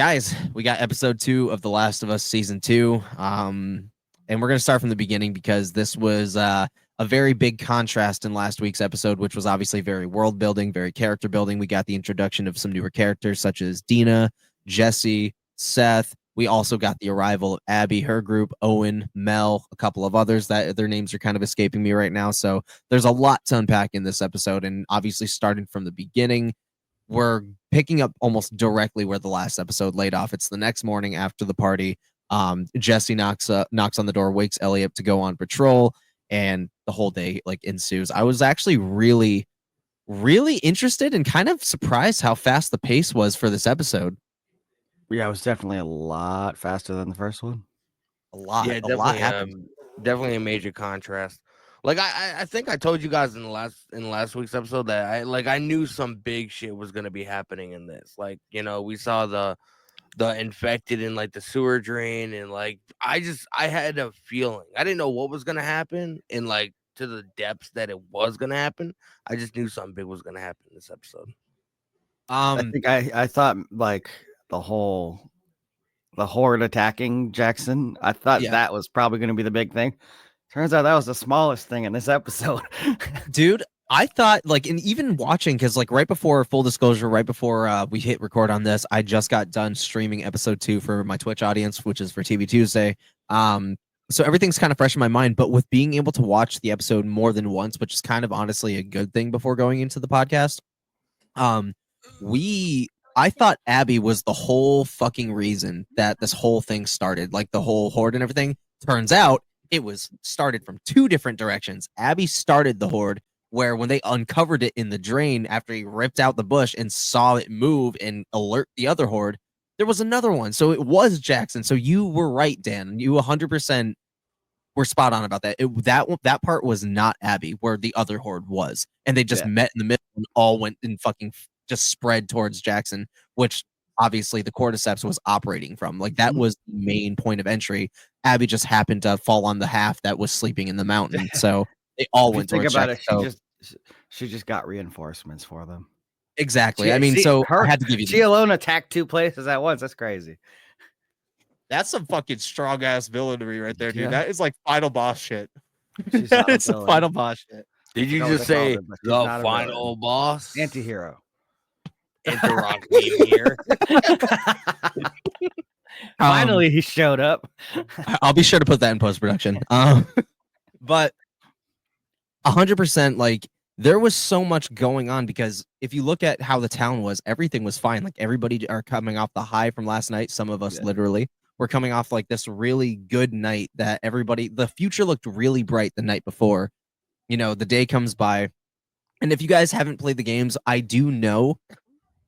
Guys, we got episode 2 of The Last of Us season 2. And we're going to start from the beginning because this was a very big contrast in last week's episode, which was obviously very world building, very character building. We got the introduction of some newer characters such as Dina, Jesse, Seth. We also got the arrival of Abby, her group, Owen, Mel, a couple of others that their names are kind of escaping me right now. So there's a lot to unpack in this episode. And obviously, starting from the beginning, we're picking up almost directly where the last episode laid off. It's the next morning after the party. Jesse knocks on the door, wakes Ellie up to go on patrol, and the whole day like ensues. I was actually really interested and kind of surprised how fast the pace was for this episode. Yeah, it was definitely a lot faster than the first one. A lot happened. Definitely a major contrast. Like I think I told you guys in last week's episode that I knew some big shit was gonna be happening in this. Like, you know, we saw the infected in like the sewer drain, and like I had a feeling. I didn't know what was gonna happen and like to the depths that it was gonna happen. I just knew something big was gonna happen in this episode. I think I thought like the horde attacking Jackson. I thought that was probably going to be the big thing. Turns out that was the smallest thing in this episode. Dude, I thought like, and even watching, because like right before, full disclosure, right before we hit record on this, I just got done streaming episode 2 for my Twitch audience, which is for TV Tuesday. So everything's kind of fresh in my mind, but with being able to watch the episode more than once, which is kind of honestly a good thing before going into the podcast, I thought Abby was the whole fucking reason that this whole thing started, like the whole horde and everything. Turns out it was started from 2 different directions. Abby started the horde, where when they uncovered it in the drain after he ripped out the bush and saw it move and alert the other horde, there was another one. So it was Jackson. So you were right, Dan. You 100% were spot on about that. That part was not Abby, where the other horde was. And they just met in the middle and all went and fucking just spread towards Jackson, which obviously the cordyceps was operating from. Like that was the main point of entry. Abby just happened to fall on the half that was sleeping in the mountain. So they all went towards Jackson. She just got reinforcements for them. Exactly. I mean, I had to give you she alone attacked 2 places at once. That's crazy. That's some fucking strong ass villainy right there, dude. That is like final boss shit. That is some final boss shit. Did you just say the final boss? Antihero. Interrock me here. Finally, he showed up. I'll be sure to put that in post-production. But 100%, like, there was so much going on, because if you look at how the town was, everything was fine. Like, everybody are coming off the high from last night. Some of us literally were coming off like this really good night that the future looked really bright the night before. You know, the day comes by. And if you guys haven't played the games, I do know.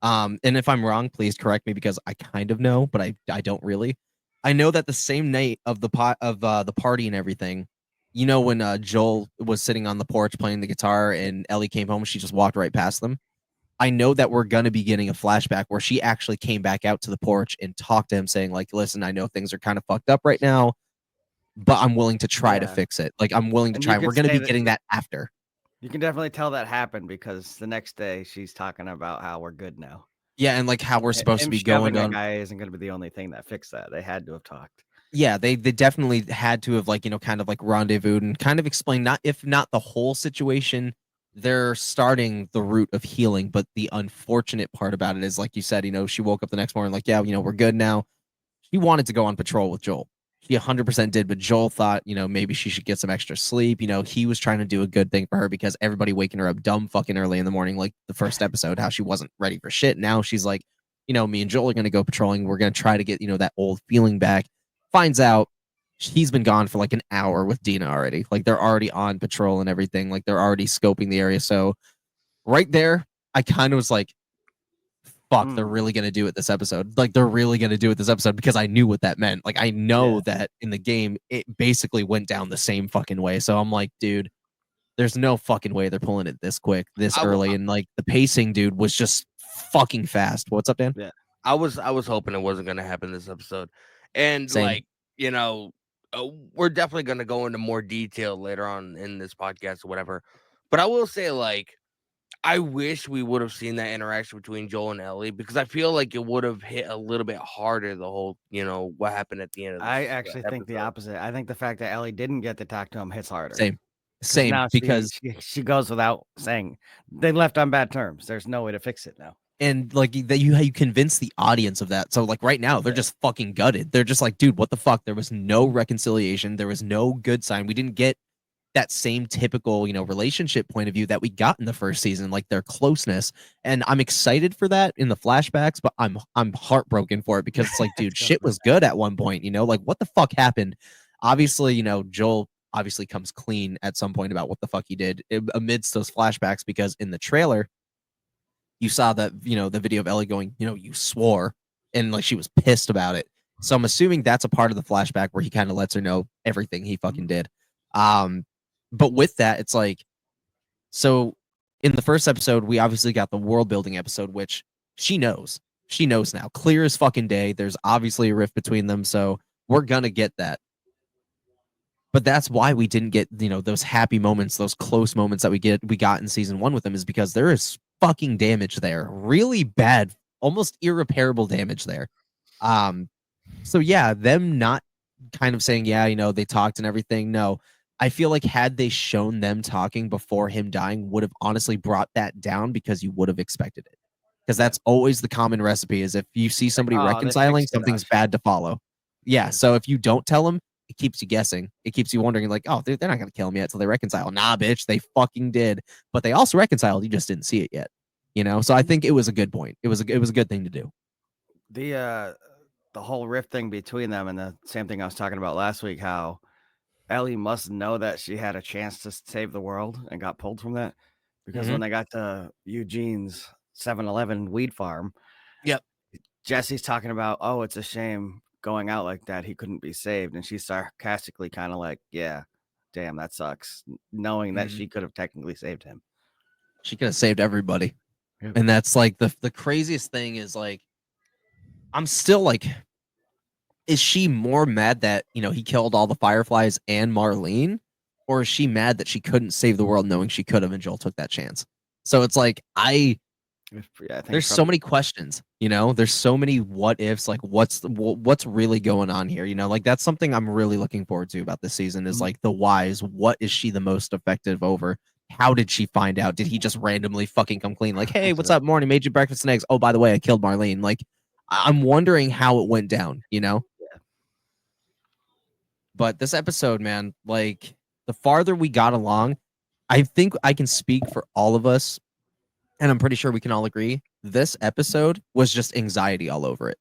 And if I'm wrong, please correct me, because I kind of know, but I don't really. I know that the same night of the party and everything, you know, when Joel was sitting on the porch playing the guitar and Ellie came home, she just walked right past them. I know that we're going to be getting a flashback where she actually came back out to the porch and talked to him, saying like, listen, I know things are kind of fucked up right now, but I'm willing to try to fix it. Like, I'm willing to try. We're going to be getting that after. You can definitely tell that happened, because the next day she's talking about how we're good now. Yeah, and like how we're supposed to be going on. That guy isn't going to be the only thing that fixed that. They had to have talked. Yeah, they definitely had to have, like, you know, kind of like rendezvoused and kind of explained, if not the whole situation, they're starting the route of healing. But the unfortunate part about it is, like you said, you know, she woke up the next morning like, yeah, you know, we're good now. She wanted to go on patrol with Joel. She 100% did, but Joel thought, you know, maybe she should get some extra sleep. You know, he was trying to do a good thing for her, because everybody waking her up dumb fucking early in the morning, like the first episode, how she wasn't ready for shit. Now she's like, you know, me and Joel are going to go patrolling. We're going to try to get, you know, that old feeling back. Finds out he's been gone for like an hour with Dina already. Like, they're already on patrol and everything. Like, they're already scoping the area. So right there, I kind of was like, fuck, they're really going to do it this episode. Like, they're really going to do it this episode, because I knew what that meant. Like, I know that in the game, it basically went down the same fucking way. So I'm like, dude, there's no fucking way they're pulling it this quick, this early. And like, the pacing, dude, was just fucking fast. What's up, Dan? Yeah, I was hoping it wasn't going to happen this episode. And Same. like, you know, we're definitely going to go into more detail later on in this podcast or whatever. But I will say, like, I wish we would have seen that interaction between Joel and Ellie, because I feel like it would have hit a little bit harder, the whole, what happened at the end of the I actually think the episode. opposite. I think the fact that Ellie didn't get to talk to him hits harder. Same, Now because she goes without saying they left on bad terms. There's no way to fix it now. and like that you convince the audience of that. So like right now they're just fucking gutted. They're just like, dude, what the fuck? There was no reconciliation. There was no good sign. We didn't get that same typical, relationship point of view that we got in the first season, like their closeness. And I'm excited for that in the flashbacks, but I'm heartbroken for it because it's like, dude, shit was good at one point, like what the fuck happened? Obviously, Joel obviously comes clean at some point about what the fuck he did amidst those flashbacks, because in the trailer, you saw that, the video of Ellie going, you swore, and like she was pissed about it. So I'm assuming that's a part of the flashback where he kind of lets her know everything he fucking did. But with that, it's like, so in the first episode, we obviously got the world building episode, which she knows. She knows now. Clear as fucking day. There's obviously a rift between them, so we're gonna get that. But that's why we didn't get, those happy moments, those close moments that we got in season 1 with them, is because there is fucking damage there. Really bad, almost irreparable damage there. So yeah, them not kind of saying, yeah, they talked and everything. No, I feel like had they shown them talking before him dying, would have honestly brought that down, because you would have expected it. Because that's always the common recipe, is if you see somebody reconciling, something's bad to follow. Yeah, so if you don't tell them, it keeps you guessing. It keeps you wondering, like, oh, they're not going to kill him yet until they reconcile. Nah, bitch, they fucking did. But they also reconciled. You just didn't see it yet. So I think it was a good point. It was a good thing to do. The whole rift thing between them, and the same thing I was talking about last week, how Ellie must know that she had a chance to save the world and got pulled from that, because when they got to Eugene's 7-Eleven weed farm, Jesse's talking about, oh, it's a shame going out like that, he couldn't be saved, and she's sarcastically kind of like, yeah, damn, that sucks, knowing that she could have technically saved him. She could have saved everybody. And that's like the craziest thing is, like, I'm still like, is she more mad that, he killed all the Fireflies and Marlene? Or is she mad that she couldn't save the world knowing she could have and Joel took that chance? So it's like, I think there's so many questions, there's so many what ifs, like what's really going on here? Like that's something I'm really looking forward to about this season, is like the whys. What is she the most effective over? How did she find out? Did he just randomly fucking come clean? Like, hey, what's up, morning? Made you breakfast and eggs. Oh, by the way, I killed Marlene. Like, I'm wondering how it went down, Yeah. But this episode, man, like the farther we got along, I think I can speak for all of us, and I'm pretty sure we can all agree, this episode was just anxiety all over it.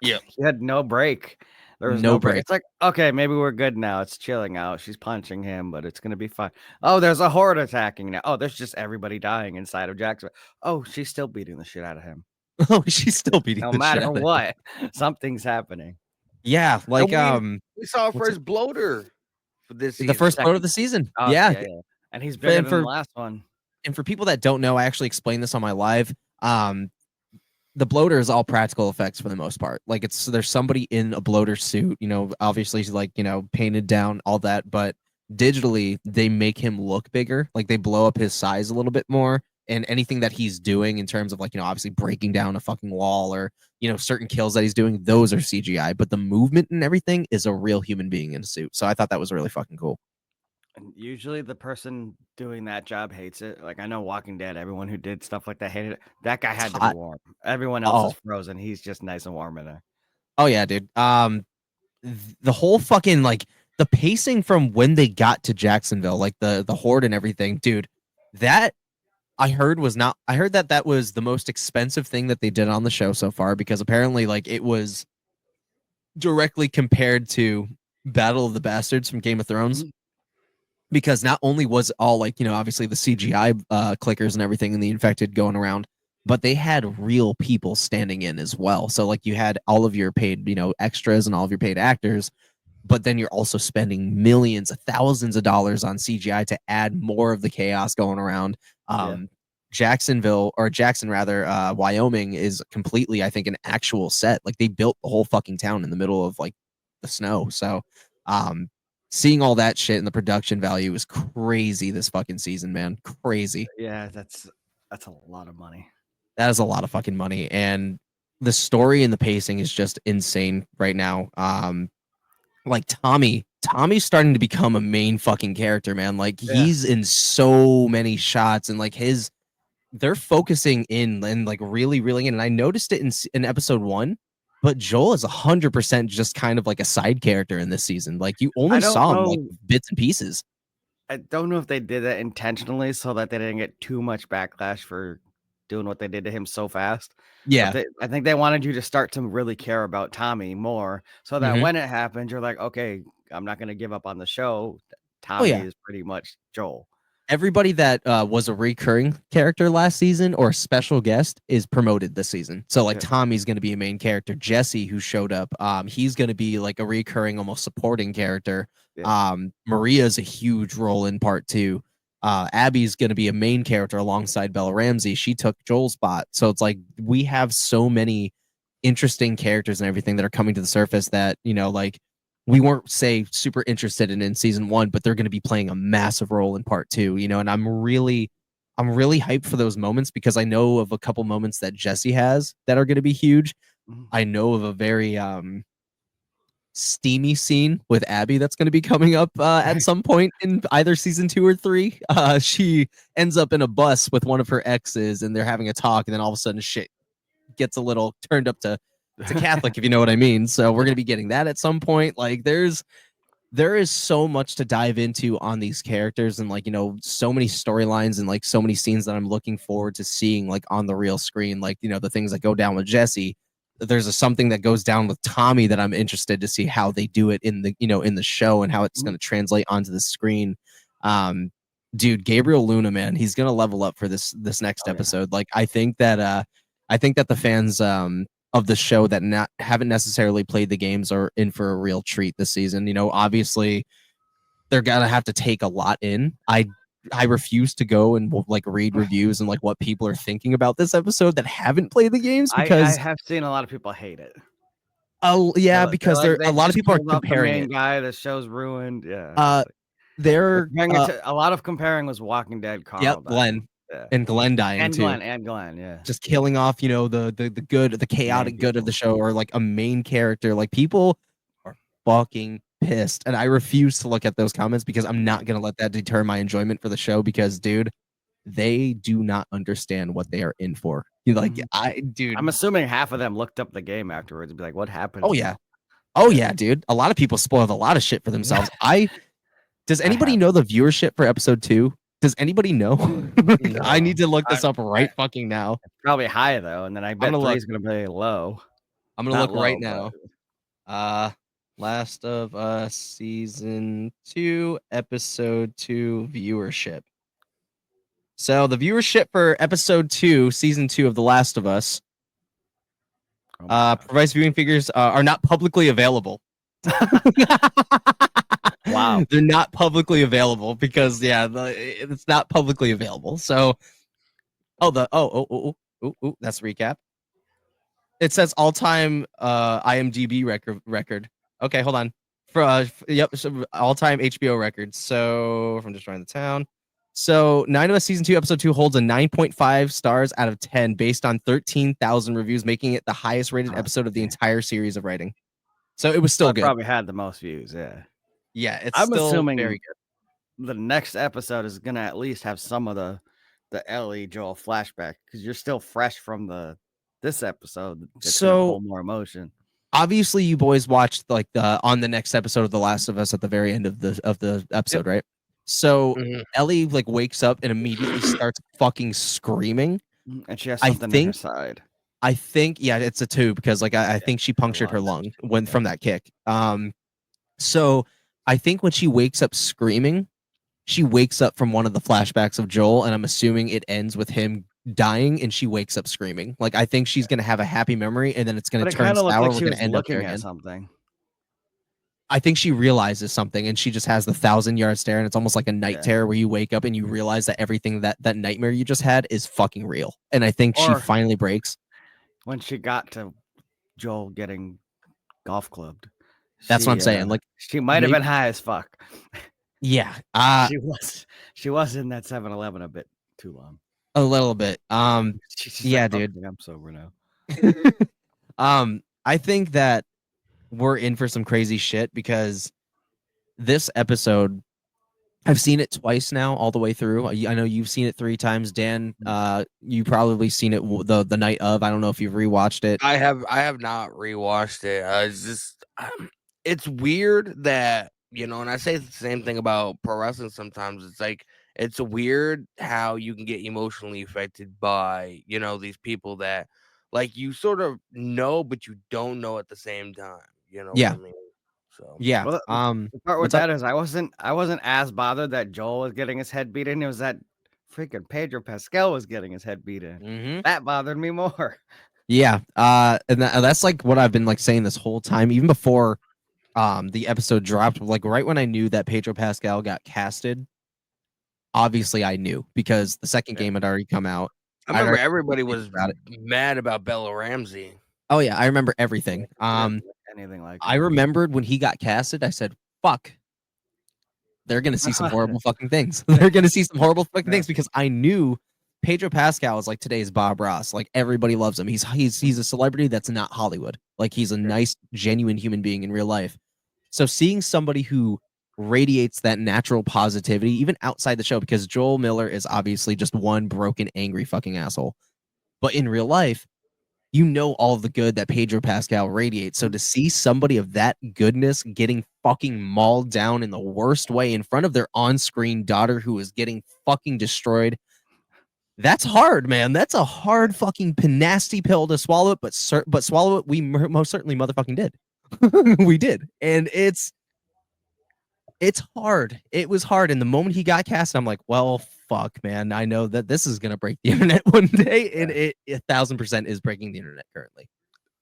Yeah. She had no break. There was no break. It's like, okay, maybe we're good now. It's chilling out. She's punching him, but it's going to be fine. Oh, there's a horde attacking now. Oh, there's just everybody dying inside of Jacksonville. Oh, she's still beating the shit out of him. Oh, she's still beating no the matter shit out what. Something's happening. Yeah, like we saw our first bloater for this season. The first bloater of the season. Oh, yeah. And he's bigger than the last one. And for people that don't know, I actually explained this on my live. The bloater is all practical effects for the most part. Like there's somebody in a bloater suit, obviously he's like, painted down, all that, but digitally they make him look bigger. Like they blow up his size a little bit more. And anything that he's doing in terms of like, obviously breaking down a fucking wall or, certain kills that he's doing, those are CGI. But the movement and everything is a real human being in a suit. So I thought that was really fucking cool. And usually the person doing that job hates it. Like I know Walking Dead, everyone who did stuff like that hated it. That guy had to be warm. Everyone else is frozen. He's just nice and warm in there. Oh yeah, dude. The whole fucking like the pacing from when they got to Jacksonville, like the horde and everything, dude, that I heard that was the most expensive thing that they did on the show so far, because apparently like it was directly compared to Battle of the Bastards from Game of Thrones. Because not only was it all like, obviously the CGI clickers and everything and the infected going around, but they had real people standing in as well. So like you had all of your paid, extras and all of your paid actors, but then you're also spending millions, thousands of dollars on CGI to add more of the chaos going around. Jackson, Wyoming is completely, I think, an actual set. Like they built the whole fucking town in the middle of like the snow. So, seeing all that shit and the production value is crazy this fucking season, man. Crazy. Yeah, that's a lot of money. That is a lot of fucking money. And the story and the pacing is just insane right now. Like Tommy's starting to become a main fucking character, man. Like he's in so many shots, and like they're focusing in and like really reeling in. And I noticed it in episode 1, but Joel is 100% just kind of like a side character in this season. Like you only saw him like bits and pieces. I don't know if they did that intentionally so that they didn't get too much backlash for doing what they did to him so fast. Yeah. I think they wanted you to start to really care about Tommy more so that when it happened, you're like, okay, I'm not going to give up on the show. Tommy is pretty much Joel. Everybody that was a recurring character last season or a special guest is promoted this season. So like Tommy's going to be a main character. Jesse, who showed up, he's going to be like a recurring, almost supporting character. Maria's a huge role in part 2. Abby's going to be a main character alongside Bella Ramsey. She took Joel's spot. So it's like we have so many interesting characters and everything that are coming to the surface that, you know, like we weren't, say, super interested in season 1, but they're going to be playing a massive role in part 2, you know, and I'm really hyped for those moments because I know of a couple moments that Jesse has that are going to be huge. I know of a very steamy scene with Abby that's going to be coming up at some point in either season 2 or 3. She ends up in a bus with one of her exes and they're having a talk, and then all of a sudden shit gets a little turned up to Catholic, if you know what I mean. So we're going to be getting that at some point. Like there is so much to dive into on these characters, and like, you know, so many storylines and like so many scenes that I'm looking forward to seeing like on the real screen. Like, you know, the things that go down with Jesse. There's something that goes down with Tommy that I'm interested to see how they do it in the, you know, in the show and how it's going to translate onto the screen. Dude, Gabriel Luna, man, he's going to level up for this next episode. Like I think that the fans of the show that haven't necessarily played the games are in for a real treat this season. You know, obviously they're gonna have to take a lot in. I refuse to go and like read reviews and like what people are thinking about this episode that haven't played the games, because I have seen a lot of people hate it. Oh yeah, because like, a lot of people are comparing the main it. guy, the show's ruined. Yeah. They're a lot of comparing was Walking Dead. Carl. Yep, Glenn. Yeah. And Glenn dying too. Glenn, yeah. Just killing off, you know, the good, the chaotic good of the show, or like a main character. Like people are fucking pissed, and I refuse to look at those comments because I'm not gonna let that deter my enjoyment for the show. Because, dude, they do not understand what they are in for. Like, I'm assuming half of them looked up the game afterwards and be like, "What happened?" Oh yeah, dude. A lot of people spoiled a lot of shit for themselves. Does anybody know the viewership for episode 2? Does anybody know? No. I need to look this up right fucking now. It's probably high though, and then I bet 3 is gonna be low. I'm gonna look right now. Last of Us season 2, episode 2 viewership. So the viewership for episode 2, season 2 of The Last of Us, provides viewing figures are not publicly available. Wow, they're not publicly available because it's not publicly available. So, that's recap. It says all-time IMDb record. Okay, hold on. So all-time HBO record. So from Destroying the Town. So 9 of Us season 2 episode 2 holds a 9.5 stars out of 10 based on 13,000 reviews, making it the highest rated episode of the entire series of writing. So it was still good. Probably had the most views. Yeah, I'm still assuming very good. The next episode is gonna at least have some of the Ellie Joel flashback, because you're still fresh from this episode. It's so more emotion. Obviously, you boys watched like on the next episode of The Last of Us at the very end of the episode, right? So Ellie like wakes up and immediately starts fucking screaming, and she has something in her side. I think it's a tube, because like I think she punctured her lung from that kick. So I think when she wakes up screaming, she wakes up from one of the flashbacks of Joel, and I'm assuming it ends with him dying and she wakes up screaming. Like I think she's gonna have a happy memory, and then it's gonna turn sour. Like we're gonna end up there again. Something. I think she realizes something, and she just has the 1,000-yard stare, and it's almost like a night terror where you wake up and you realize that everything that nightmare you just had is fucking real. And I think she finally breaks when she got to Joel getting golf clubbed. That's what I'm saying. Like, she might have maybe- been high as fuck. yeah, She was in that 7-Eleven a bit too long. a little bit. She's Yeah, like, dude. "Okay, I'm sober now." I think that we're in for some crazy shit because this episode, I've seen it twice now, all the way through. I know you've seen it 3 times, Dan. You probably seen it the night of. I don't know if you've rewatched it. I have not rewatched it. It's just it's weird that, you know, and I say the same thing about pro wrestling sometimes. It's like it's weird how you can get emotionally affected by, you know, these people that like you sort of know but you don't know at the same time. You know Yeah. what I mean? So Yeah. Well, the part with what's up? that is I wasn't as bothered that Joel was getting his head beat in. It was that freaking PedroPascal was getting his head beat in. Mm-hmm. That bothered me more. Yeah. And that's like what I've been like saying this whole time, even before the episode dropped. Like right when I knew that PedroPascal got casted, obviously I knew because the second game had already come out. I remember already everybody knew was about it. mad about Bella Ramsey. Oh yeah, I remember everything. I didn't like anything like I it. remembered when he got casted, I said, fuck. They're gonna see some horrible fucking things. They're gonna see some horrible fucking things because I knew PedroPascal is like today's Bob Ross. Like everybody loves him. He's a celebrity that's not Hollywood. Like he's a nice, genuine human being in real life. So seeing somebody who radiates that natural positivity, even outside the show, because Joel Miller is obviously just one broken, angry fucking asshole. But in real life, you know all the good that PedroPascal radiates. So to see somebody of that goodness getting fucking mauled down in the worst way in front of their on-screen daughter who is getting fucking destroyed, that's hard, man. That's a hard fucking nasty pill to swallow it, but swallow it. We most certainly motherfucking did. We did, and it's hard. It was hard, and the moment he got cast, I'm like, well, fuck, man. I know that this is gonna break the internet one day, and it 1,000% is breaking the internet currently.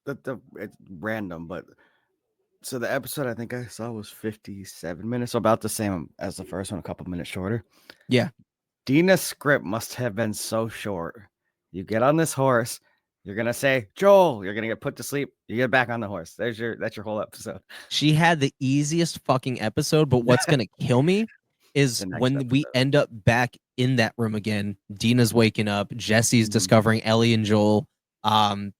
It's random, but so the episode I think I saw was 57 minutes, so about the same as the first one, a couple minutes shorter. Yeah. Dina's script must have been so short. You get on this horse, you're gonna say, Joel, you're gonna get put to sleep, you get back on the horse. That's your whole episode. She had the easiest fucking episode, but what's gonna kill me is when we end up back in that room again. Dina's waking up, Jesse's discovering Ellie and Joel. I'm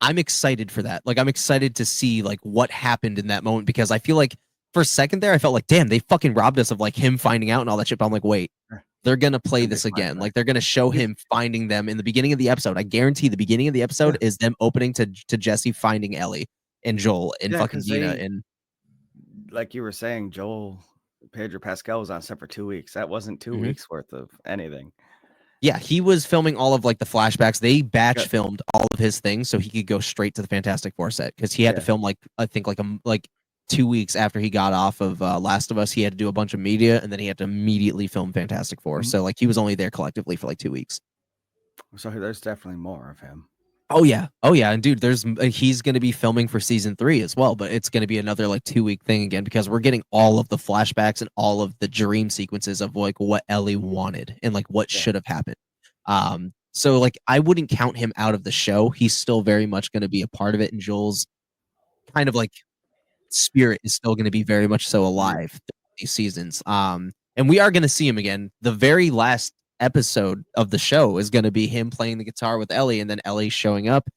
excited for that. Like I'm excited to see like what happened in that moment because I feel like for a second there I felt like, damn, they fucking robbed us of like him finding out and all that shit. But I'm like, wait, they're gonna play this again. Like they're gonna show him finding them in the beginning of the episode. I guarantee the beginning of the episode is them opening to Jesse finding Ellie and Joel and fucking Dina. And like you were saying, PedroPascal was on set for 2 weeks. That wasn't 2 weeks worth of anything. Yeah, he was filming all of like the flashbacks. They batch filmed all of his things so he could go straight to the Fantastic Four set because he had to film like I think like 2 weeks after he got off of Last of Us. He had to do a bunch of media and then he had to immediately film Fantastic Four. So like he was only there collectively for like 2 weeks. So there's definitely more of him. Oh yeah, and dude, he's going to be filming for season 3 as well, but it's going to be another like 2 week thing again because we're getting all of the flashbacks and all of the dream sequences of like what Ellie wanted and like what should have happened. So like I wouldn't count him out of the show. He's still very much going to be a part of it, and Joel's kind of like spirit is still going to be very much so alive through these seasons. And we are going to see him again. The very last episode of the show is going to be him playing the guitar with Ellie and then Ellie showing up.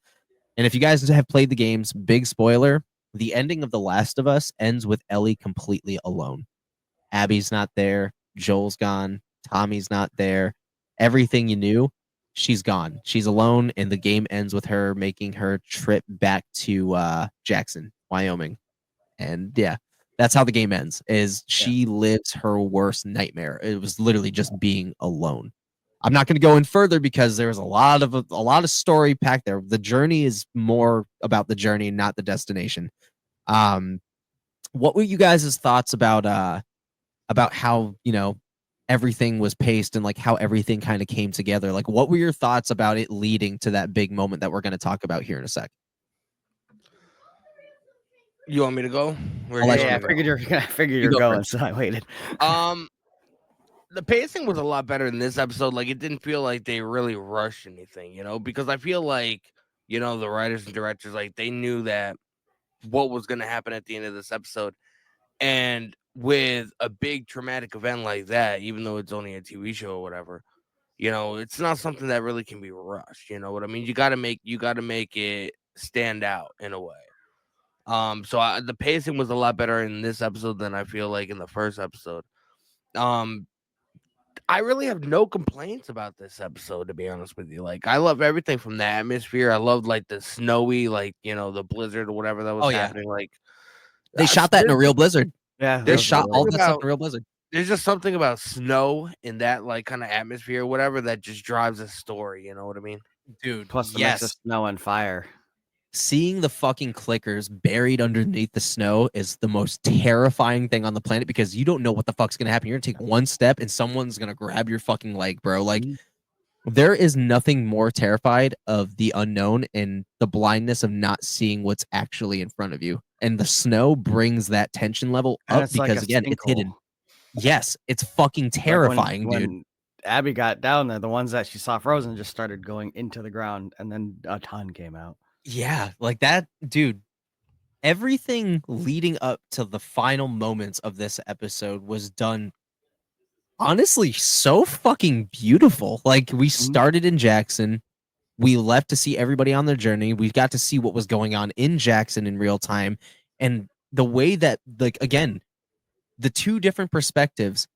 And if you guys have played the games, big spoiler, the ending of The Last of Us ends with Ellie completely alone. Abby's not there. Joel's gone. Tommy's not there. Everything you knew, she's gone. She's alone, and the game ends with her making her trip back to Jackson, Wyoming. And yeah, that's how the game ends, is she lives her worst nightmare. It was literally just being alone. I'm not going to go in further because there's a lot of story packed there. The journey is more about the journey, not the destination. What were you guys' thoughts about how, you know, everything was paced and like how everything kind of came together? Like, what were your thoughts about it leading to that big moment that we're going to talk about here in a sec? You want me to go? I figured you're going, first. So I waited. The pacing was a lot better in this episode. Like, it didn't feel like they really rushed anything, you know, because I feel like, you know, the writers and directors, like, they knew that what was going to happen at the end of this episode. And with a big traumatic event like that, even though it's only a TV show or whatever, it's not something that really can be rushed. You know what I mean? You got to make it stand out in a way. So the pacing was a lot better in this episode than I feel like in the first episode. I really have no complaints about this episode, to be honest with you. Like, I love everything from the atmosphere. I love like the snowy, like, the blizzard or whatever that was happening. Like, they shot that in a real blizzard. Yeah, They shot all that stuff in a real blizzard. There's just something about snow in that like kind of atmosphere or whatever that just drives a story. You know what I mean? Dude, plus the mix of snow and fire. Seeing the fucking clickers buried underneath the snow is the most terrifying thing on the planet because you don't know what the fuck's gonna happen. You're gonna take one step and someone's gonna grab your fucking leg, bro. Like, there is nothing more terrified of the unknown and the blindness of not seeing what's actually in front of you. And the snow brings that tension level up because, like, again, it's hidden. Yes, it's fucking terrifying, like dude. When Abby got down there, the ones that she saw frozen just started going into the ground, and then a ton came out. Yeah, like that, dude. Everything leading up to the final moments of this episode was done honestly so fucking beautiful. Like, we started in Jackson, we left to see everybody on their journey. We got to see what was going on in Jackson in real time, and the way that, like, again, the two different perspectives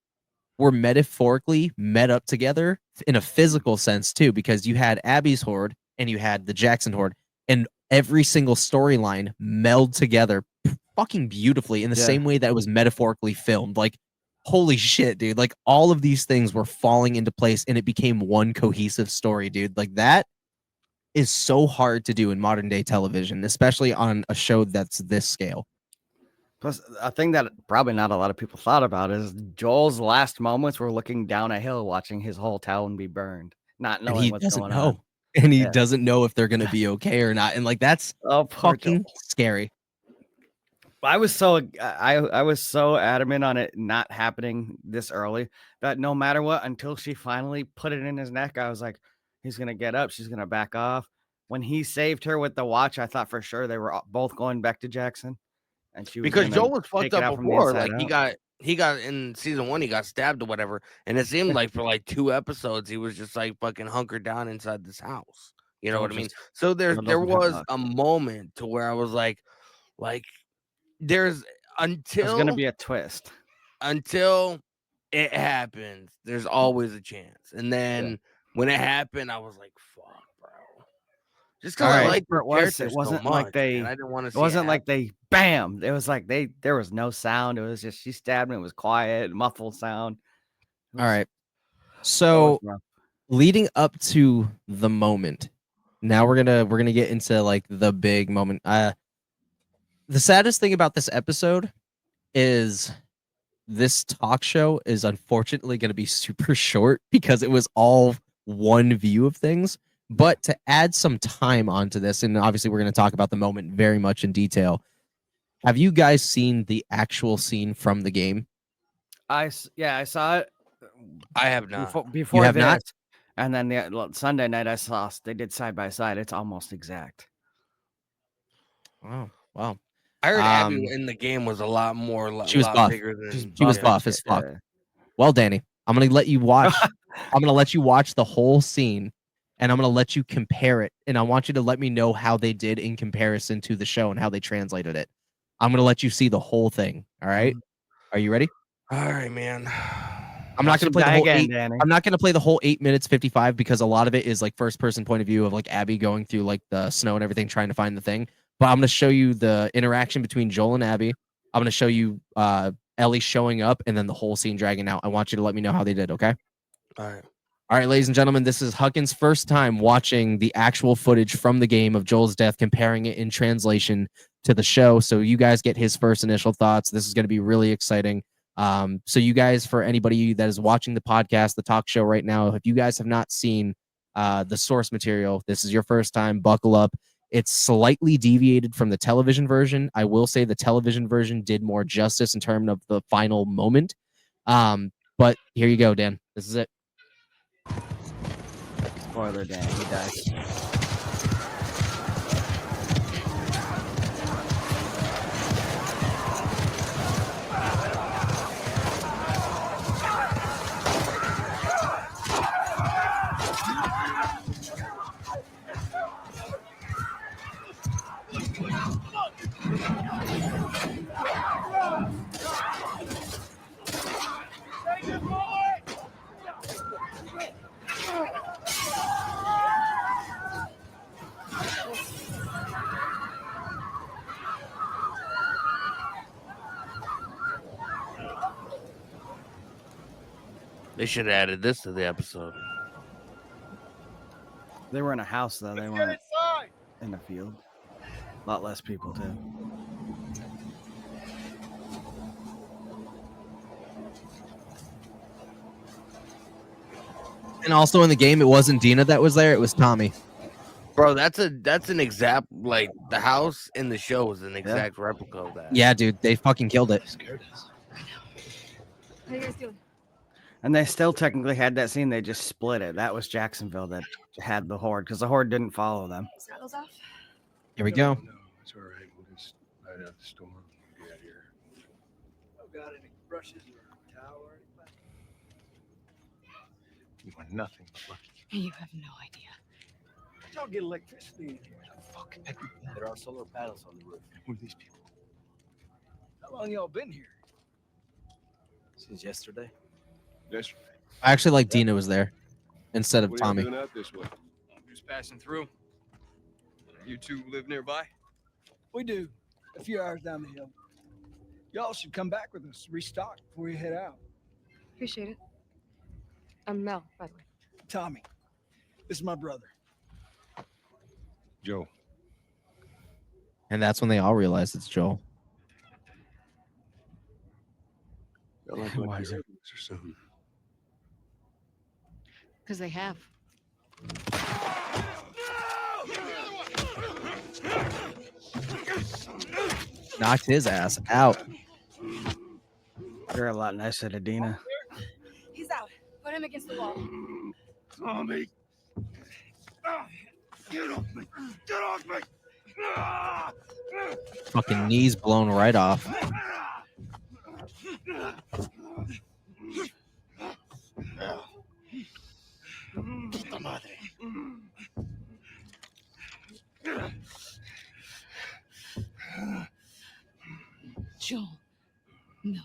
were metaphorically met up together in a physical sense too, because you had Abby's horde and you had the Jackson horde, and every single storyline meld together fucking beautifully in the same way that it was metaphorically filmed. Like, holy shit, dude. Like, all of these things were falling into place and it became one cohesive story, dude. Like, that is so hard to do in modern day television, especially on a show that's this scale. Plus, a thing that probably not a lot of people thought about is Joel's last moments were looking down a hill, watching his whole town be burned, not knowing what's going on. And he doesn't know if they're going to be okay or not. And, like, that's fucking scary. I was so adamant on it not happening this early that no matter what, until she finally put it in his neck, I was like, he's going to get up. She's going to back off. When he saved her with the watch, I thought for sure they were both going back to Jackson. And she was because Joel was fucked up before. Like, he got in season 1, he got stabbed or whatever. And it seemed like for like 2 episodes, he was just like fucking hunkered down inside this house. You know what I mean? So there was a moment to where I was like, there's there's going to be a twist. Until it happens, there's always a chance. And then when it happened, I was like, fuck, bro. Just because I like it wasn't so like much, they I didn't want to see it wasn't like they bam. It was like there was no sound. It was just she stabbed me. It was quiet, muffled sound. All right. So leading up to the moment, now we're gonna get into like the big moment. The saddest thing about this episode is this talk show is unfortunately going to be super short because it was all one view of things. But to add some time onto this, and obviously we're going to talk about the moment very much in detail. Have you guys seen the actual scene from the game? I saw it. I have not. Before you have not? And then the Sunday night I saw they did side by side. It's almost exact. Oh, wow. I heard Abby in the game was a lot more. She was buff. She was buff as fuck. Well, Danny, I'm gonna let you watch. I'm gonna let you watch the whole scene, and I'm gonna let you compare it. And I want you to let me know how they did in comparison to the show and how they translated it. I'm gonna let you see the whole thing. All right? Are you ready? All right, man. I'm not gonna play the whole I'm not gonna play the whole 8 minutes 55 because a lot of it is like first person point of view of like Abby going through like the snow and everything, trying to find the thing. But I'm going to show you the interaction between Joel and Abby. I'm going to show you Ellie showing up and then the whole scene dragging out. I want you to let me know how they did, okay? All right. All right, ladies and gentlemen, this is Huckins' first time watching the actual footage from the game of Joel's death, comparing it in translation to the show. So you guys get his first initial thoughts. This is going to be really exciting. So you guys, for anybody that is watching the podcast, the talk show right now, if you guys have not seen the source material, this is your first time, buckle up. It's slightly deviated from the television version. I will say the television version did more justice in terms of the final moment. But here you go, Dan. This is it. Spoiler, Dan. He dies. They should have added this to the episode. They were in a house though. They weren't in a field. A lot less people too. And also in the game, it wasn't Dina that was there; it was Tommy. Bro, that's an exact, like, the house in the show is an exact replica of that. Yeah, dude, they fucking killed it. Scared us. How you guys doing? And they still technically had that scene. They just split it. That was Jacksonville that had the horde because the horde didn't follow them. Saddles off? Here we go. No, it's all right. We'll just ride out the storm and get out of here. I've got any brushes or towel or anything? You want nothing but lucky. You have no idea. Y'all get electricity in here. Fuck. There are solar panels on the roof. Who are these people? How long y'all been here? Since yesterday. Yesterday. I actually like Dina was there instead of What are y'all Tommy. doing out this way? I'm just passing through. You two live nearby? We do. A few hours down the hill. Y'all should come back with us. Restock before you head out. Appreciate it. I'm Mel, by the way. Tommy, this is my brother. Joe. And that's when they all realized it's Joel. Y'all like Why is or it- something. Because they have. Knocked his ass out. They're a lot nicer to Dina. He's out. Put him against the wall. Tommy. Get off me. Get off me. Fucking knees blown right off. Puta madre. Joel Miller.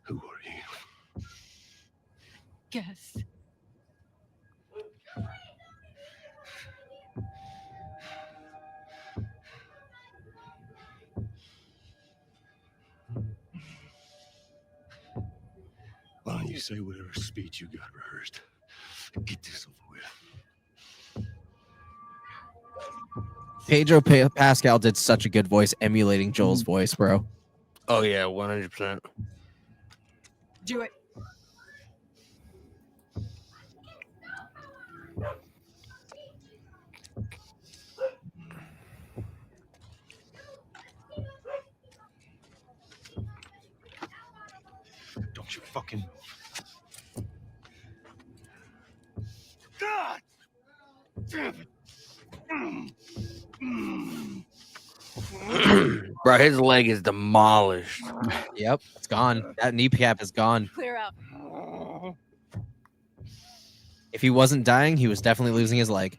Who are you? Guess. Why don't you say whatever speech you got rehearsed? Get this over with. Pascal did such a good voice emulating Joel's voice, bro. Oh yeah, 100%. Do it. Don't you fucking move. God damn it. Bro, his leg is demolished. Yep, it's gone. That kneecap is gone. Clear out. If he wasn't dying, he was definitely losing his leg.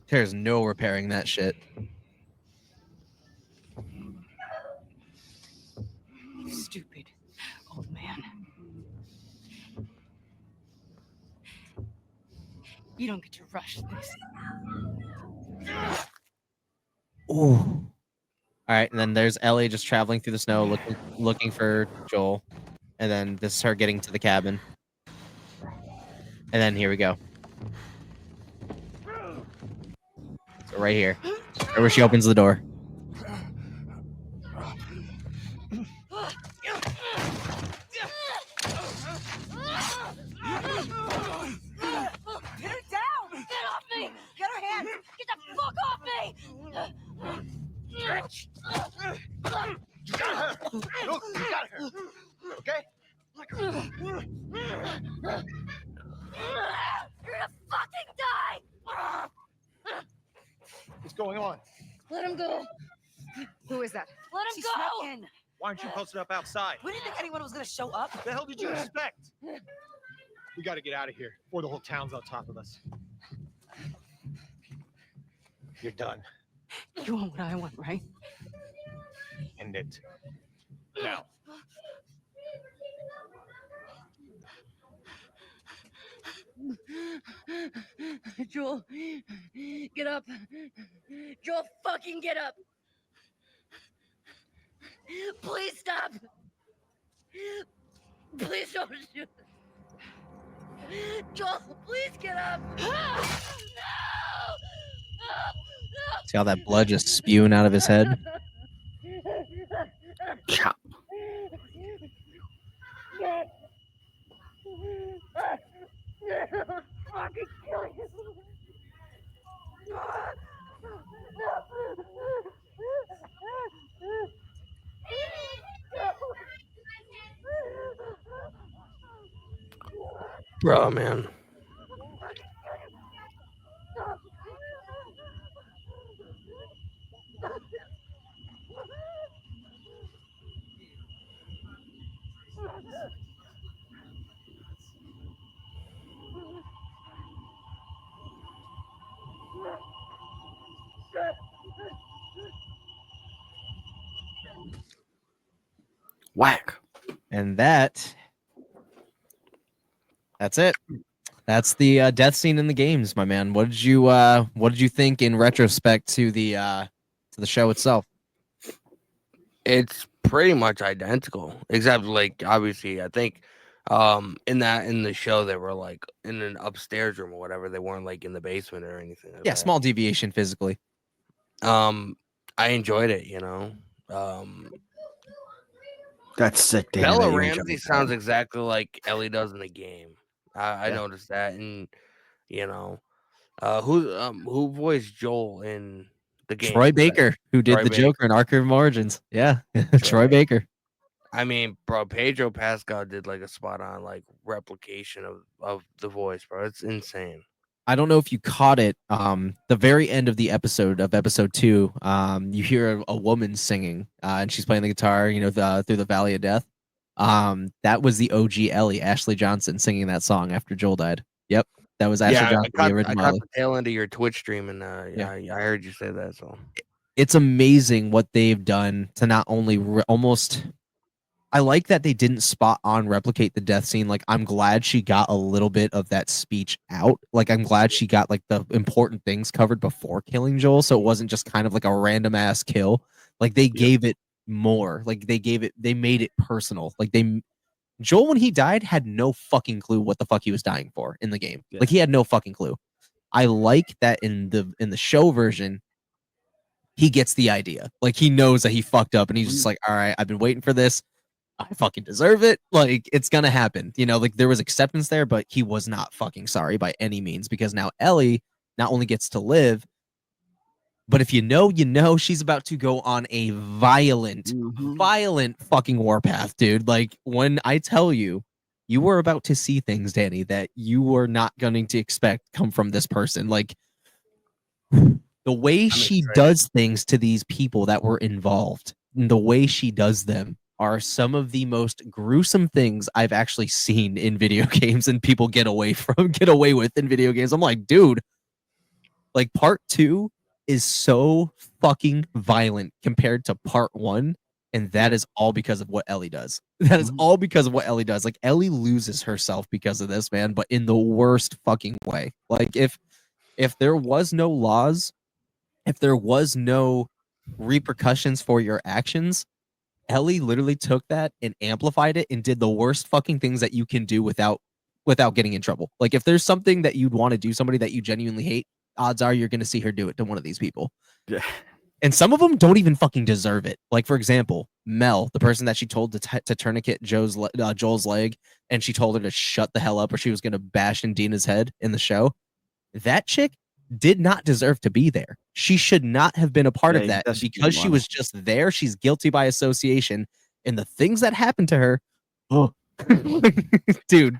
There's no repairing that shit. You stupid old man. You don't get to rush this. Ooh. All right, and then there's Ellie just traveling through the snow, looking for Joel, and then this is her getting to the cabin, and then here we go. So right here, right where she opens the door. Get her down! Get off me! Get her hand! Get the fuck off me! You got her. Look, you got her. Okay? You're gonna fucking die! What's going on? Let him go. Who is that? Let him go! Why aren't you posted up outside? We didn't think anyone was gonna show up. What the hell did you expect? We got to get out of here before the whole town's on top of us. You're done. You want what I want, right? End it. Now. Joel, get up. Joel, fucking get up. Please stop. Please don't shoot. Joel, please get up. No! See how that blood just spewing out of his head? Chop. Fucking kill you. Bro, man. Whack. And that's it. That's the death scene in the games, my man. What did you think in retrospect to the show itself? It's pretty much identical, except like obviously I think in the show they were like in an upstairs room or whatever. They weren't like in the basement or anything like Yeah, that. small deviation physically. I enjoyed it, you know. That's sick, Danny. Bella that you Ramsey enjoyed sounds that. exactly like Ellie does in the game. I Yeah. noticed that, and you know, who voiced Joel in the game? Troy Baker, who did Troy the Baker. Joker in Arkham Origins. Yeah, Troy Baker. I mean, bro, PedroPascal did like a spot on like replication of the voice, bro. It's insane. I don't know if you caught it. The very end of the episode 2, you hear a woman singing, and she's playing the guitar. You know, through the Valley of Death. That was the OG Ellie, Ashley Johnson, singing that song after Joel died. Yep, that was Ashley Johnson, the I original caught Ellie. the tail end of your Twitch stream, and Yeah. I heard you say that. So It's amazing what they've done to not only almost. I like that they didn't spot on replicate the death scene. Like, I'm glad she got a little bit of that speech out. Like, I'm glad she got like the important things covered before killing Joel, so it wasn't just kind of like a random ass kill. Like, they gave it more. Like, they made it personal. Like, Joel, when he died, had no fucking clue what the fuck he was dying for in the game. Yeah. Like, he had no fucking clue. I like that in the show version, he gets the idea. Like, he knows that he fucked up, and he's just like, all right, I've been waiting for this. I fucking deserve it. Like, it's gonna happen. You know, like, there was acceptance there, but he was not fucking sorry by any means, because now Ellie not only gets to live, but if you know, she's about to go on a violent fucking warpath, dude. Like, when I tell you, you were about to see things, Danny, that you were not going to expect come from this person. Like, the way she does things to these people that were involved, and the way she does them, are some of the most gruesome things I've actually seen in video games and people get away with in video games. I'm like, dude, like, part 2 is so fucking violent compared to part 1, and that is all because of what Ellie does. That is all because of what Ellie does. Like, Ellie loses herself because of this, man, but in the worst fucking way. Like, if there was no laws, if there was no repercussions for your actions, Ellie literally took that and amplified it and did the worst fucking things that you can do without getting in trouble. Like, if there's something that you'd want to do, somebody that you genuinely hate, odds are you're going to see her do it to one of these people. Yeah. And some of them don't even fucking deserve it. Like, for example, Mel, the person that she told to tourniquet Joel's leg, and she told her to shut the hell up or she was going to bash in Dina's head in the show. That chick did not deserve to be there. She should not have been a part of that, because she was just there. She's guilty by association, and the things that happened to her, dude,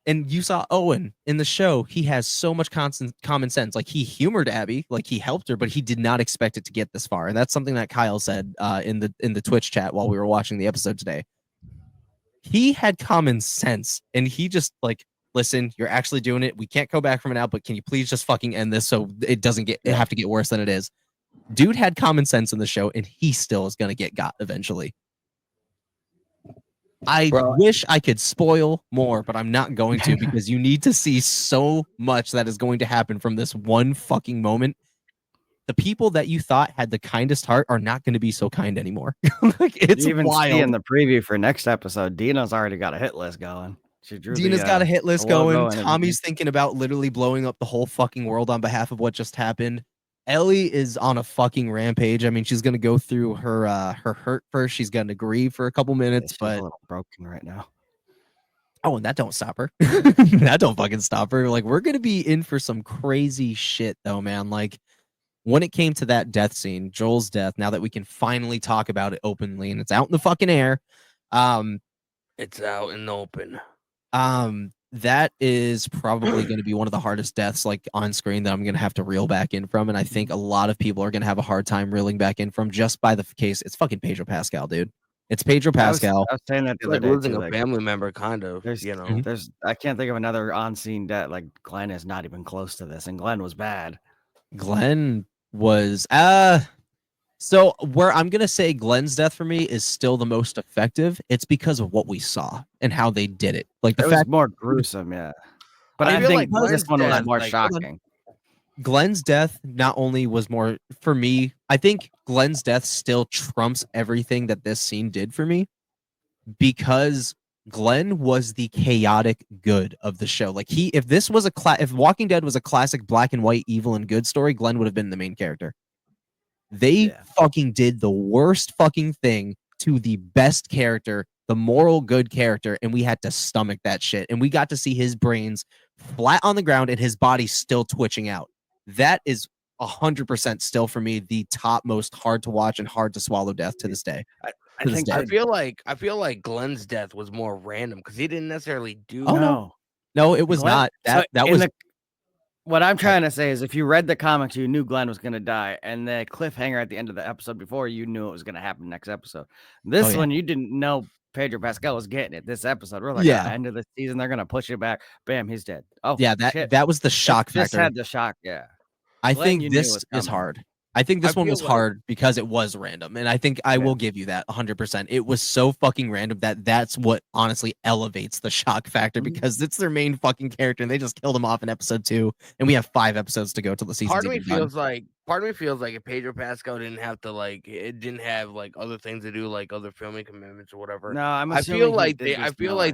and you saw Owen in the show. He has so much common sense. Like, he humored Abby, like, he helped her, but he did not expect it to get this far. And that's something that Kyle said in the Twitch chat while we were watching the episode today. He had common sense, and he just, like, listen, you're actually doing it. We can't go back from it out, but can you please just fucking end this so it doesn't have to get worse than it is? Dude had common sense in the show, and he still is going to get got eventually. I wish I could spoil more, but I'm not going to, because you need to see so much that is going to happen from this one fucking moment. the people that you thought had the kindest heart are not going to be so kind anymore. Like, it's You even wild. see in the preview for next episode, Dina's already got a hit list going. She drew Dina's the, got a hit list the logo going. and Tommy's thinking about literally blowing up the whole fucking world on behalf of what just happened. Ellie is on a fucking rampage. I mean, she's gonna go through her hurt first. She's gonna grieve for a couple minutes, she's but a little broken right now. oh, and that don't stop her. That don't fucking stop her. Like, we're gonna be in for some crazy shit though, man. Like, when it came to that death scene, Joel's death, now that we can finally talk about it openly and it's out in the fucking air, It's out in the open. that is probably going to be one of the hardest deaths like on screen that I'm going to have to reel back in from, and I think a lot of people are going to have a hard time reeling back in from just by the case it's fucking PedroPascal, dude. It's PedroPascal. I was saying that the Like other day, losing too, a like, family member, kind of. there's, You know, there's I can't think of another on-scene death. Like Glenn is not even close to this, and Glenn was bad. Glenn was so where I'm gonna say Glenn's death for me is still the most effective. It's because of what we saw and how they did it. Like the It fact was more gruesome, yeah. But I I feel think like this Glenn's one was death, more like, shocking. Glenn's death not only was more for me, I think Glenn's death still trumps everything that this scene did for me because Glenn was the chaotic good of the show. Like if this was if Walking Dead was a classic black and white evil and good story, Glenn would have been the main character. They fucking did the worst fucking thing to the best character, the moral good character, and we had to stomach that shit. And we got to see his brains flat on the ground and his body still twitching out. That is 100% still for me the top most hard to watch and hard to swallow death to this day. I feel like Glenn's death was more random because he didn't necessarily do. Oh, no, it was Glenn- not. That so was what I'm trying to say is if you read the comics, you knew Glenn was going to die, and the cliffhanger at the end of the episode before, you knew it was going to happen next episode. This one, you didn't know PedroPascal was getting it this episode. We're like, end of the season, they're going to push it back. Bam, he's dead. Oh, yeah, that was the shock factor. This had the shock, yeah. I Glenn, think this is hard. I think this one was hard because it was random. And I think I will give you that 100%. It was so fucking random that's what honestly elevates the shock factor because it's their main fucking character and they just killed him off in episode 2. And we have 5 episodes to go till the season. Part of me feels like if PedroPascal didn't have to it didn't have like other things to do, like other filming commitments or whatever. No, I feel like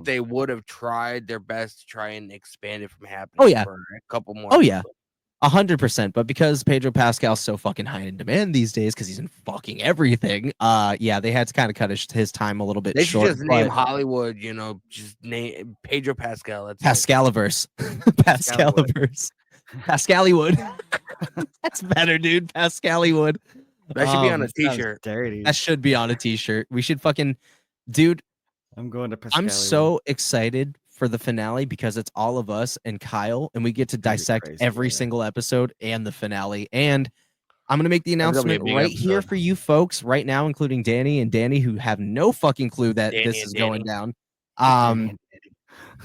they would have tried their best to try and expand it from happening for a couple more. Oh, yeah. 100%, but because PedroPascal's so fucking high in demand these days because he's in fucking everything, they had to kind of cut his time a little bit They short. should just name Hollywood, just name PedroPascal. That's Pascaliverse. Pascaliverse. Pascallywood. That's better, dude. Pascallywood. That should be on a t-shirt. That should be on a t-shirt. We should fucking, dude. I'm going to Pascallywood. I'm so excited for the finale because it's all of us and Kyle, and we get to dissect every single episode and the finale. And I'm gonna make the announcement right here for you folks right now, including Danny and Danny, who have no fucking clue that this is going down. The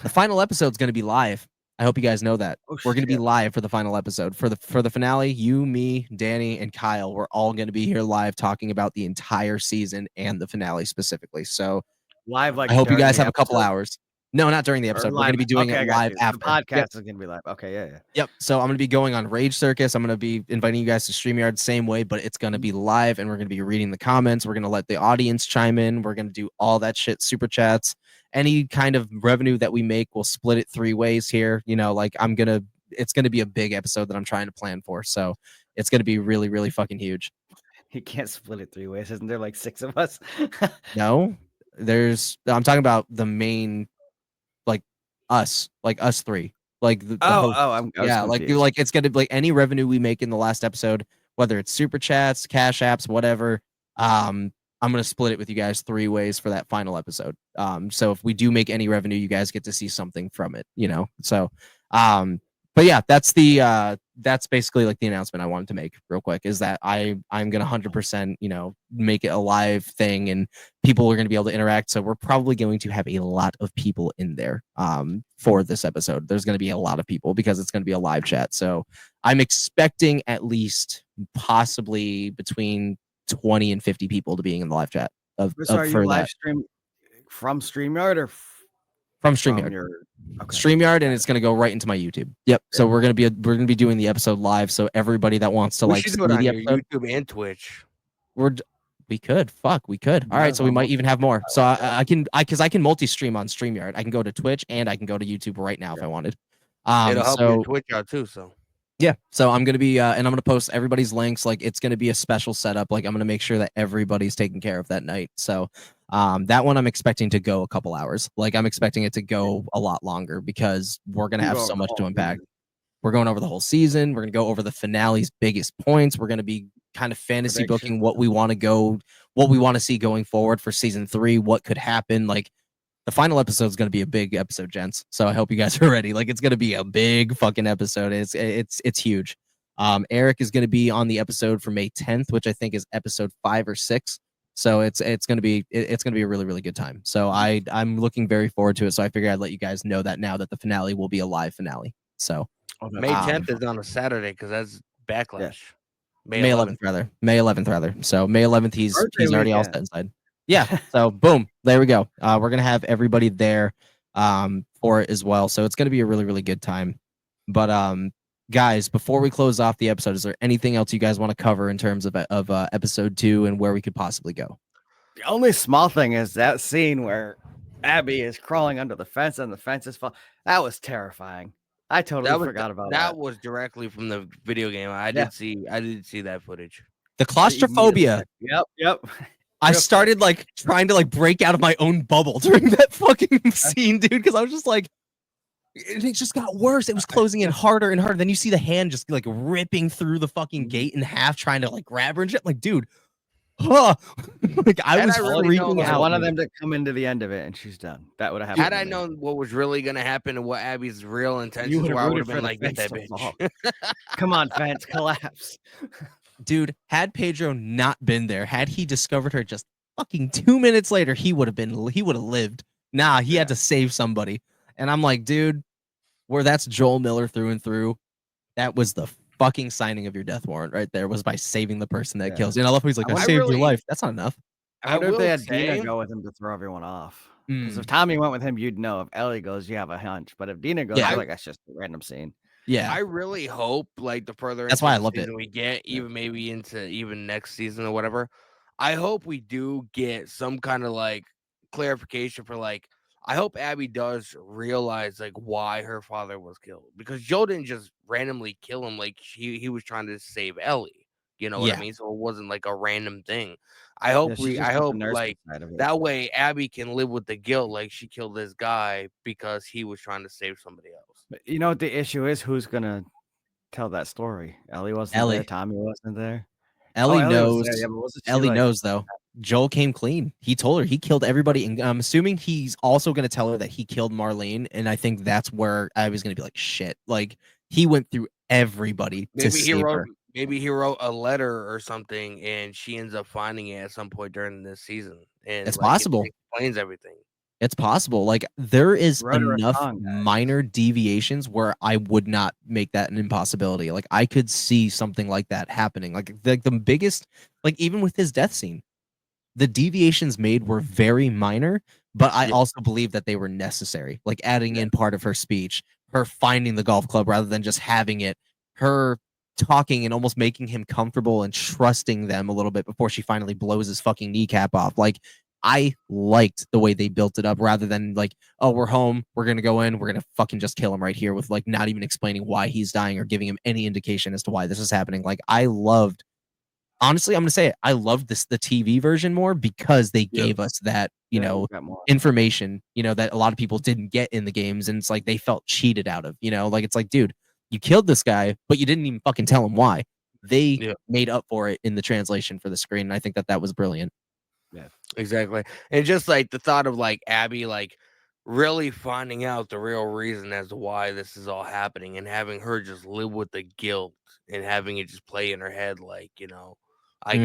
final episode is gonna be live. I hope you guys know that. We're gonna be live for the final episode. For the finale, you, me, Danny, and Kyle, we're all gonna be here live talking about the entire season and the finale specifically. So live, I hope you guys have a couple hours. No, not during the episode. We're going to be doing it live after. The podcast is going to be live. Okay, yeah. Yep. So I'm going to be going on RAGECXRCUS. I'm going to be inviting you guys to StreamYard same way, but it's going to be live, and we're going to be reading the comments. We're going to let the audience chime in. We're going to do all that shit, super chats. Any kind of revenue that we make, we'll split it 3 ways here. It's going to be a big episode that I'm trying to plan for. So it's going to be really, really fucking huge. You can't split it 3 ways. Isn't there like 6 of us? No, I'm talking about the main, us 3, like it's gonna be like any revenue we make in the last episode, whether it's super chats, cash apps, whatever. I'm gonna split it with you guys 3 ways for that final episode. So if we do make any revenue, you guys get to see something from it, So but yeah, that's basically like the announcement I wanted to make real quick is that I'm gonna 100% make it a live thing and people are gonna be able to interact. So we're probably going to have a lot of people in there for this episode. There's gonna be a lot of people because it's gonna be a live chat. So I'm expecting at least possibly between 20 and 50 people to being in the live chat. Are you live stream from StreamYard or From StreamYard. StreamYard, and it's gonna go right into my YouTube. Yep. So we're gonna be doing the episode live. So everybody that wants to We like should see do it on the your episode, YouTube and Twitch. we could. Fuck, we could. All right, so we might even have more. So I can multi-stream on StreamYard. I can go to Twitch and I can go to YouTube right now if I wanted. It'll help your Twitch out too. So yeah, so I'm gonna be and I'm gonna post everybody's links. Like it's gonna be a special setup. Like I'm gonna make sure that everybody's taken care of that night. So that one I'm expecting to go a couple hours. Like I'm expecting it to go a lot longer because we're gonna have so much to unpack. We're going over the whole season. We're gonna go over the finale's biggest points. We're gonna be kind of fantasy booking what we want to see going forward for season 3, what could happen. Like the final episode is going to be a big episode, gents. So I hope you guys are ready. Like it's going to be a big fucking episode. It's huge. Eric is going to be on the episode for May 10th, which I think is episode 5 or 6. So it's going to be a really, really good time. So I'm looking very forward to it. So I figured I'd let you guys know that now that the finale will be a live finale. So May 10th is on a Saturday because that's Backlash. Yeah. May 11th rather. So May 11th, he's already all set inside. Yeah. So boom, there we go. We're gonna have everybody there for it as well. So it's gonna be a really, really good time. But guys, before we close off the episode, is there anything else you guys want to cover in terms of episode 2 and where we could possibly go? The only small thing is that scene where Abby is crawling under the fence and the fence is falling. That was terrifying. I totally forgot about that. That was directly from the video game. I did see that footage. The claustrophobia. Yep. I started like trying to like break out of my own bubble during that fucking scene, dude, because I was just like, it just got worse. It was closing in harder and harder. Then you see the hand just like ripping through the fucking gate in half, trying to like grab her and shit. Like, dude, like I was freaking out. One of them to come into the end of it, and she's done. That would have happened. Had I known what was really gonna happen and what Abby's real intentions were, I would have been like, get that bitch. Come on, fence, collapse. Dude, had Pedro not been there, had he discovered her just fucking 2 minutes later, he would have lived. Nah, he had to save somebody. And I'm like, dude, that's Joel Miller through and through. That was the fucking signing of your death warrant right there, was by saving the person that kills you. And I love how he's like, I saved your life. That's not enough. I wonder if they had Dina go with him to throw everyone off. Because if Tommy went with him, you'd know. If Ellie goes, you have a hunch. But if Dina goes, you're like, that's just a random scene. Yeah, I really hope like the further that's why I loved it. We get even maybe into even next season or whatever. I hope we do get some kind of like clarification for like. I hope Abby does realize like why her father was killed, because Joe didn't just randomly kill him. Like he was trying to save Ellie. You know what I mean? So it wasn't like a random thing. I hope like that way Abby can live with the guilt, like she killed this guy because he was trying to save somebody else. But you know what the issue is? Who's gonna tell that story? Ellie wasn't there. Tommy wasn't there. Ellie knows. Ellie knows though. Joel came clean. He told her he killed everybody, and I'm assuming he's also going to tell her that he killed Marlene. And I think that's where I was going to be like, shit. Like he went through everybody to save her. Maybe he wrote a letter or something, and she ends up finding it at some point during this season. And it's possible. It explains everything. It's possible. Like there is enough minor deviations where I would not make that an impossibility. Like I could see something like that happening. Like the biggest, like even with his death scene, the deviations made were very minor, but I also believe that they were necessary. Like adding in part of her speech, her finding the golf club rather than just having it, her talking and almost making him comfortable and trusting them a little bit before she finally blows his fucking kneecap off. Like I liked the way they built it up rather than like, oh, we're home, we're going to go in, we're going to fucking just kill him right here with like not even explaining why he's dying or giving him any indication as to why this is happening. Like I loved, honestly, I'm going to say it, I loved the TV version more because they gave us that, you know, information, you know, that a lot of people didn't get in the games. And it's like they felt cheated out of, you know, like it's like, dude, you killed this guy, but you didn't even fucking tell him why. They made up for it in the translation for the screen. And I think that was brilliant. Yeah, exactly. And just like the thought of like Abby, like really finding out the real reason as to why this is all happening and having her just live with the guilt and having it just play in her head. Like, you know, I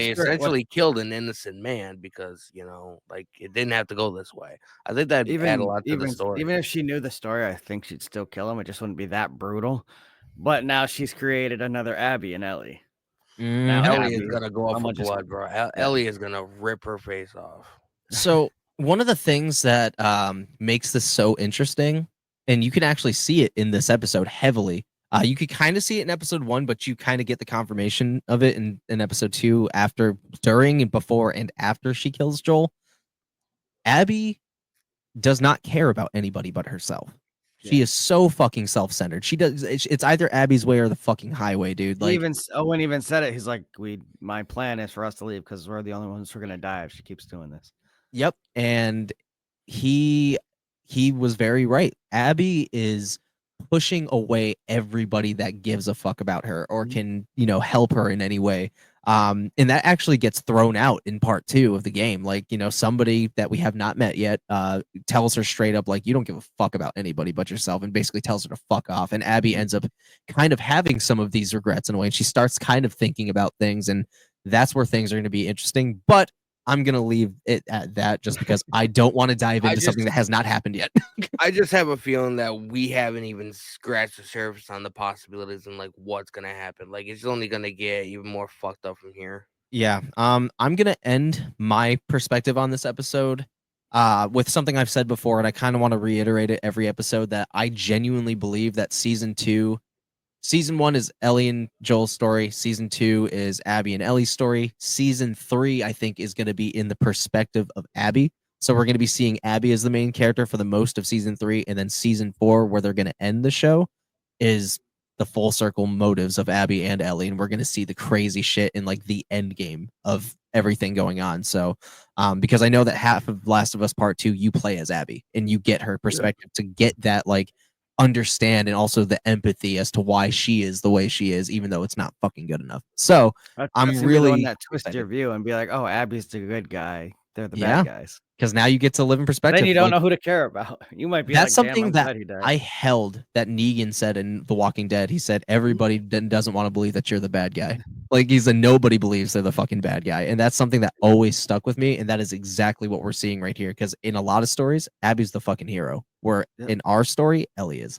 essentially killed an innocent man because, you know, like it didn't have to go this way. I think that add a lot to the story. Even if she knew the story, I think she'd still kill him. It just wouldn't be that brutal. But now she's created another Abby and Ellie. Now Ellie is gonna go up for blood, bro. Ellie is gonna rip her face off. So one of the things that makes this so interesting, and you can actually see it in this episode heavily. You could kind of see it in episode 1, but you kind of get the confirmation of it in episode 2 after, during, and before, and after she kills Joel. Abby does not care about anybody but herself. She is so fucking self-centered. She does. It's either Abby's way or the fucking highway, dude. Like, Owen even said it. He's like, my plan is for us to leave because we're the only ones who are gonna die if she keeps doing this. yep. And he was very right. Abby is pushing away everybody that gives a fuck about her or can, help her in any way. And that actually gets thrown out in part 2 of the game. Like, somebody that we have not met yet tells her straight up, like, you don't give a fuck about anybody but yourself, and basically tells her to fuck off. And Abby ends up kind of having some of these regrets in a way. And she starts kind of thinking about things, and that's where things are going to be interesting. But I'm going to leave it at that just because I don't want to dive into something that has not happened yet. I just have a feeling that we haven't even scratched the surface on the possibilities and like what's going to happen. Like, it's only going to get even more fucked up from here. Yeah. I'm going to end my perspective on this episode with something I've said before, and I kind of want to reiterate it every episode, that I genuinely believe that Season 1 is Ellie and Joel's story. Season 2 is Abby and Ellie's story. Season 3, I think, is going to be in the perspective of Abby. So we're going to be seeing Abby as the main character for the most of Season 3. And then Season 4, where they're going to end the show, is the full circle motives of Abby and Ellie. And we're going to see the crazy shit in like the end game of everything going on. So because I know that half of Last of Us Part 2, you play as Abby and you get her perspective to get that like understand and also the empathy as to why she is the way she is, even though it's not fucking good enough. So I'm really the one that twist your view and be like, oh, Abby's the good guy, they're the Yeah. bad guys. because now you get to live in perspective. Then you don't like, know who to care about. You might be that's like, damn, something I'm that glad he died. I held that Negan said in The Walking Dead. He said everybody doesn't want to believe that you're the bad guy. Like he's a nobody believes they're the fucking bad guy, and that's something that always stuck with me. And that is exactly what we're seeing right here. Because in a lot of stories, Abby's the fucking hero, where in our story, Ellie is.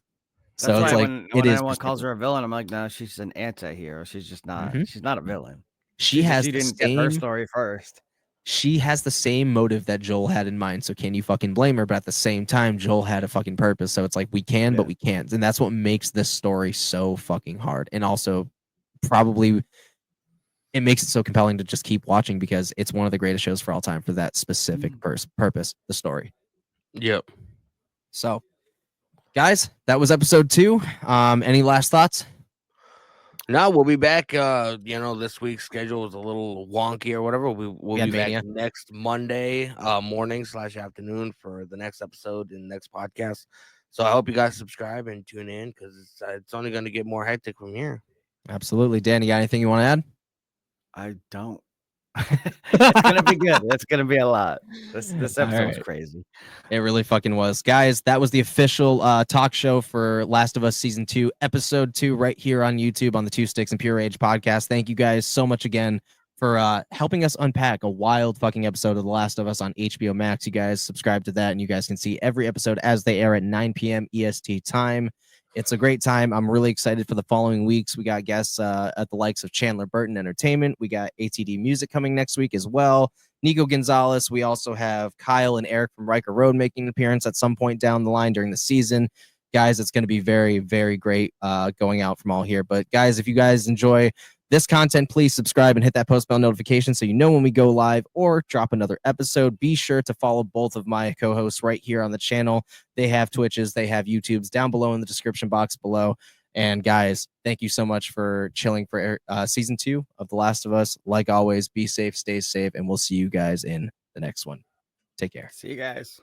That's So it's why like when it is. anyone calls her a villain, I'm like, no, she's an anti-hero. She's just not. Mhm. She's not a villain. She has She the didn't get her same. story first. She has the same motive that Joel had in mind. So can you fucking blame her? But at the same time, Joel had a fucking purpose. So it's like we can, but we can't. And that's what makes this story so fucking hard. And also probably it makes it so compelling to just keep watching because it's one of the greatest shows for all time for that specific purpose, the story. Yep. So guys, that was episode 2. Any last thoughts? No, we'll be back. This week's schedule is a little wonky or whatever. We'll be back next Monday morning/afternoon for the next episode and next podcast. So I hope you guys subscribe and tune in because it's only going to get more hectic from here. Absolutely. Dan, you got anything you want to add? I don't. It's gonna be good. It's gonna be a lot. This episode's crazy. It really fucking was. Guys, that was the official talk show for Last of Us Season 2, Episode 2, right here on YouTube on the Two Sticks and Pure Rage podcast. Thank you guys so much again for helping us unpack a wild fucking episode of The Last of Us on HBO Max. You guys subscribe to that, and you guys can see every episode as they air at 9 p.m. EST time. It's a great time. I'm really excited for the following weeks. We got guests at the likes of Chandler Burton Entertainment. We got ATD Music coming next week as well. Nico Gonzalez. We also have Kyle and Eric from Riker Road making an appearance at some point down the line during the season. Guys, it's going to be very, very great going out from all here. But guys, if you guys enjoy this content, please subscribe and hit that post bell notification so you know when we go live or drop another episode. Be sure to follow both of my co-hosts right here on the channel. They have Twitches, they have YouTubes down below in the description box below. And guys, thank you so much for chilling for Season 2 of The Last of Us. Like always, be safe, stay safe, and we'll see you guys in the next one. Take care. See you guys.